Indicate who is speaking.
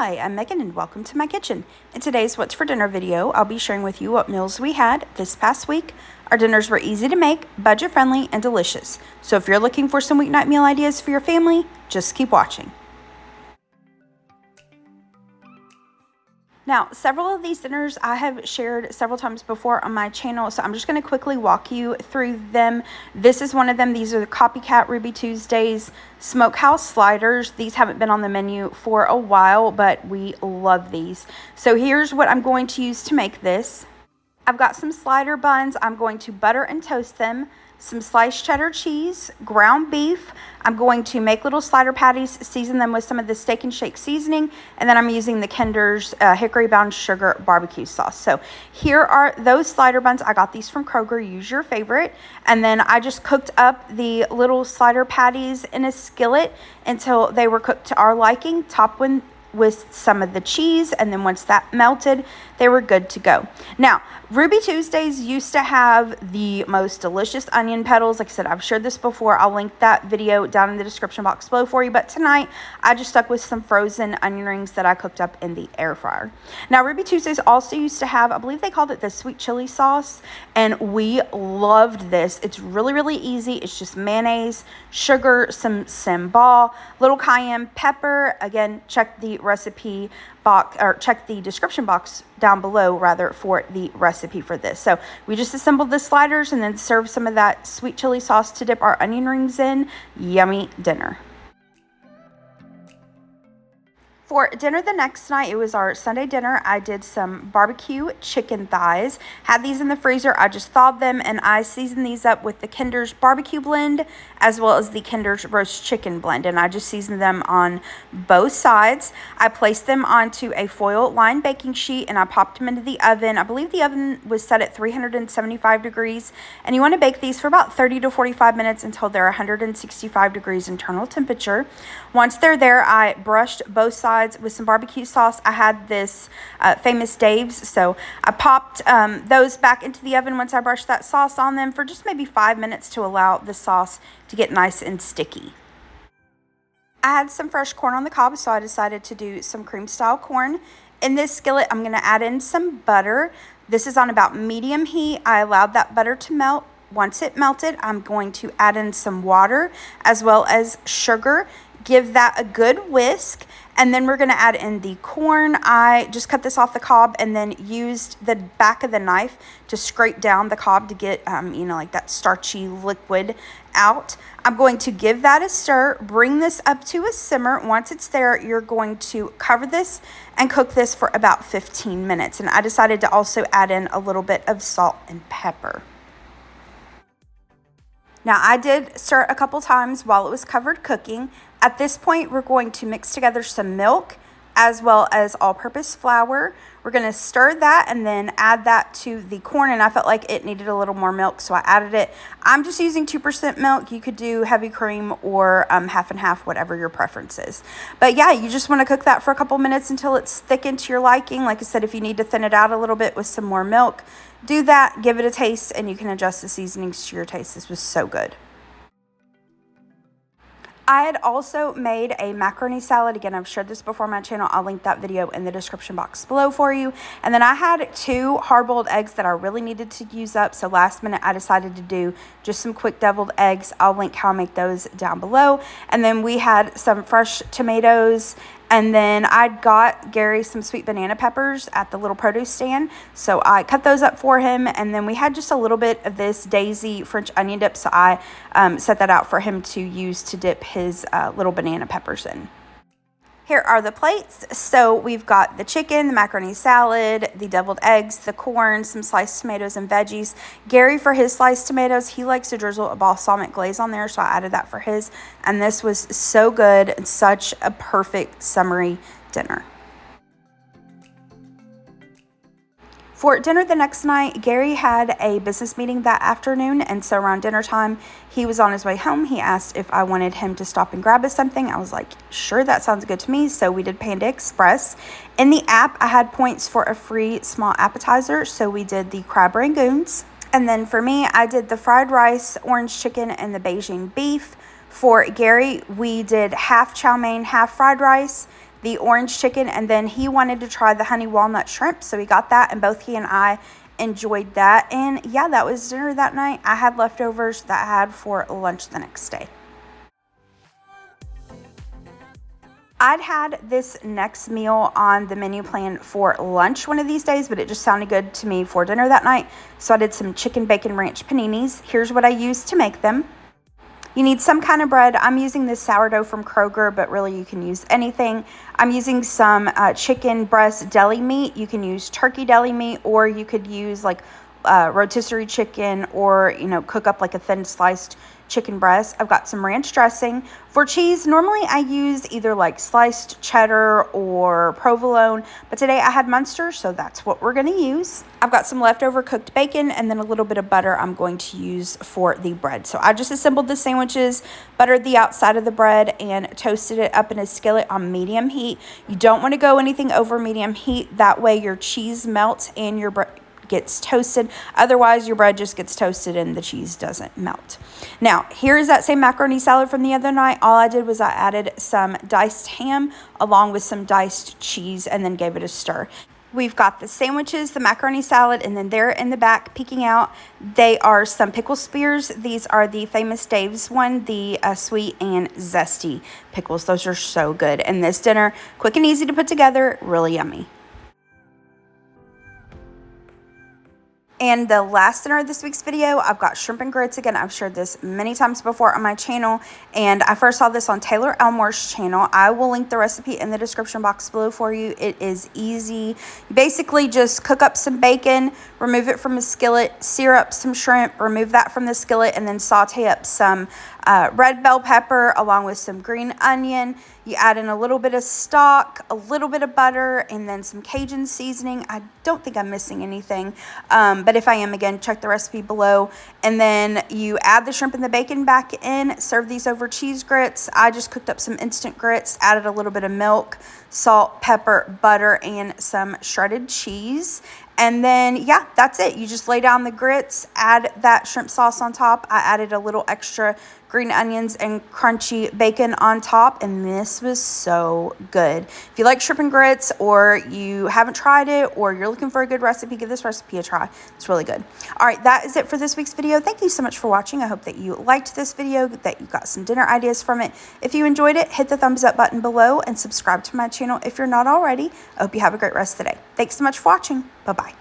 Speaker 1: Hi, I'm Megan and welcome to my kitchen. In today's What's for Dinner video, I'll be sharing with you what meals we had this past week. Our dinners were easy to make, budget friendly, and delicious. So if you're looking for some weeknight meal ideas for your family, just keep watching. Now, several of these dinners I have shared several times before on my channel, so I'm just going to quickly walk you through them. This is one of them. These are the Copycat Ruby Tuesdays Smokehouse sliders. These haven't been on the menu for a while, but we love these. So here's what I'm going to use to make this. I've got some slider buns. I'm going to butter and toast them. Some sliced cheddar cheese, ground beef. I'm going to make little slider patties, season them with some of the Steak and Shake seasoning, and then I'm using the Kinder's Hickory Brown Sugar barbecue sauce. So here are those slider buns. I got these from Kroger. Use your favorite. And then I just cooked up the little slider patties in a skillet until they were cooked to our liking. Top one with some of the cheese, and then once that melted, they were good to go. Now, Ruby Tuesdays used to have the most delicious onion petals. Like I said, I've shared this before. I'll link that video down in the description box below for you. But tonight, I just stuck with some frozen onion rings that I cooked up in the air fryer. Now, Ruby Tuesdays also used to have, I believe they called it the sweet chili sauce, and we loved this. It's really, really easy. It's just mayonnaise, sugar, some sambal, little cayenne pepper. Again, check the recipe box, or check the description box down below rather, for the recipe for this. So we just assembled the sliders and then served some of that sweet chili sauce to dip our onion rings in. Yummy dinner. For dinner the next night, it was our Sunday dinner. I did some barbecue chicken thighs. Had these in the freezer. I just thawed them and I seasoned these up with the Kinder's barbecue blend as well as the Kinder's roast chicken blend. And I just seasoned them on both sides. I placed them onto a foil lined baking sheet and I popped them into the oven. I believe the oven was set at 375 degrees. And you want to bake these for about 30 to 45 minutes until they're 165 degrees internal temperature. Once they're there, I brushed both sides with some barbecue sauce. I had this Famous Dave's, so I popped those back into the oven once I brushed that sauce on them for just maybe 5 minutes to allow the sauce to get nice and sticky. I had some fresh corn on the cob, so I decided to do some cream style corn. In this skillet, I'm going to add in some butter. This is on about medium heat. I allowed that butter to melt. Once it melted, I'm going to add in some water as well as sugar. Give that a good whisk, and then we're going to add in the corn. I just cut this off the cob and then used the back of the knife to scrape down the cob to get, like that starchy liquid out. I'm going to give that a stir, bring this up to a simmer. Once it's there, you're going to cover this and cook this for about 15 minutes. And I decided to also add in a little bit of salt and pepper. Now, I did stir it a couple times while it was covered cooking. At this point, we're going to mix together some milk as well as all-purpose flour. We're going to stir that and then add that to the corn, and I felt like it needed a little more milk, so I added it. I'm just using 2% milk. You could do heavy cream or half and half, whatever your preference is. But yeah, you just want to cook that for a couple minutes until it's thickened to your liking. Like I said, if you need to thin it out a little bit with some more milk, do that, give it a taste, and you can adjust the seasonings to your taste. This was so good. I had also made a macaroni salad. Again, I've shared this before on my channel. I'll link that video in the description box below for you. And then I had 2 hard-boiled eggs that I really needed to use up. So last minute, I decided to do just some quick deviled eggs. I'll link how I make those down below. And then we had some fresh tomatoes. And then I got Gary some sweet banana peppers at the little produce stand. So I cut those up for him. And then we had just a little bit of this Daisy French onion dip. So I set that out for him to use to dip his little banana peppers in. Here are the plates. So we've got the chicken, the macaroni salad, the deviled eggs, the corn, some sliced tomatoes and veggies. Gary, for his sliced tomatoes, he likes to drizzle a balsamic glaze on there, so I added that for his. And this was so good and such a perfect summery dinner. For dinner the next night, Gary had a business meeting that afternoon, and so around dinner time, he was on his way home. He asked if I wanted him to stop and grab us something. I was like, sure, that sounds good to me. So we did Panda Express. In the app, I had points for a free small appetizer, so we did the crab rangoons. And then for me, I did the fried rice, orange chicken, and the Beijing beef. For Gary, we did half chow mein, half fried rice. the orange chicken, and then he wanted to try the honey walnut shrimp, so we got that, and both he and I enjoyed that. And yeah, that was dinner that night. I had leftovers that I had for lunch the next day. I'd had this next meal on the menu plan for lunch one of these days, but it just sounded good to me for dinner that night. So I did some chicken bacon ranch paninis. Here's what I used to make them. You need some kind of bread. I'm using this sourdough from Kroger, but really you can use anything. I'm using some chicken breast deli meat. You can use turkey deli meat, or you could use like rotisserie chicken, or, you know, cook up like a thin sliced chicken breast. I've got some ranch dressing. For cheese, normally I use either like sliced cheddar or provolone, but today I had Munster, so that's what we're going to use. I've got some leftover cooked bacon and then a little bit of butter I'm going to use for the bread. So I just assembled the sandwiches, buttered the outside of the bread, and toasted it up in a skillet on medium heat. You don't want to go anything over medium heat. That way your cheese melts and your bread gets toasted. Otherwise, your bread just gets toasted and the cheese doesn't melt. Now, here is that same macaroni salad from the other night. All I did was I added some diced ham along with some diced cheese and then gave it a stir. We've got the sandwiches, the macaroni salad, and then there in the back peeking out, they are some pickle spears. These are the Famous Dave's one, the sweet and zesty pickles. Those are so good. And this dinner, quick and easy to put together, really yummy. And the last dinner of this week's video, I've got shrimp and grits. Again, I've shared this many times before on my channel, and I first saw this on Taylor Elmore's channel. I will link the recipe in the description box below for you. It is easy. You basically just cook up some bacon, remove it from a skillet, sear up some shrimp, remove that from the skillet, and then saute up some red bell pepper along with some green onion. You add in a little bit of stock, a little bit of butter, and then some Cajun seasoning. I don't think I'm missing anything, but if I am, again, check the recipe below. And then you add the shrimp and the bacon back in, serve these over cheese grits. I just cooked up some instant grits, added a little bit of milk, salt, pepper, butter, and some shredded cheese. And then, yeah, that's it. You just lay down the grits, add that shrimp sauce on top. I added a little extra green onions and crunchy bacon on top, and this was so good. If you like shrimp and grits, or you haven't tried it, or you're looking for a good recipe, give this recipe a try. It's really good. All right, that is it for this week's video. Thank you so much for watching. I hope that you liked this video, that you got some dinner ideas from it. If you enjoyed it, hit the thumbs up button below and subscribe to my channel if you're not already. I hope you have a great rest of the day. Thanks so much for watching. Bye-bye.